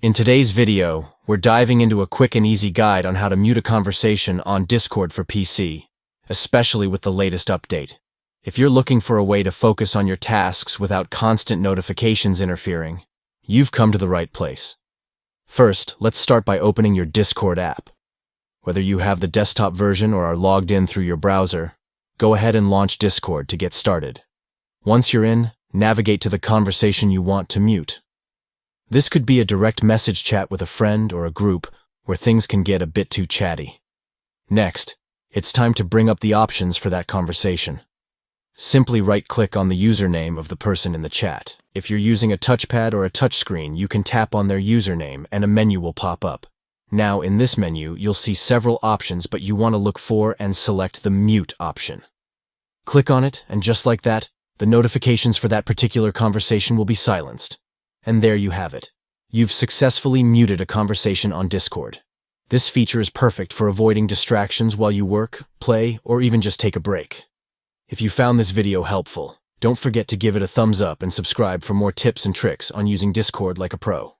In today's video, we're diving into a quick and easy guide on how to mute a conversation on Discord for PC, especially with the latest update. If you're looking for a way to focus on your tasks without constant notifications interfering, you've come to the right place. First, let's start by opening your Discord app. Whether you have the desktop version or are logged in through your browser, go ahead and launch Discord to get started. Once you're in, navigate to the conversation you want to mute. This could be a direct message chat with a friend or a group where things can get a bit too chatty. Next, it's time to bring up the options for that conversation. Simply right-click on the username of the person in the chat. If you're using a touchpad or a touchscreen, you can tap on their username and a menu will pop up. Now, in this menu, you'll see several options, but you want to look for and select the mute option. Click on it, and just like that, the notifications for that particular conversation will be silenced. And there you have it. You've successfully muted a conversation on Discord. This feature is perfect for avoiding distractions while you work, play, or even just take a break. If you found this video helpful, don't forget to give it a thumbs up and subscribe for more tips and tricks on using Discord like a pro.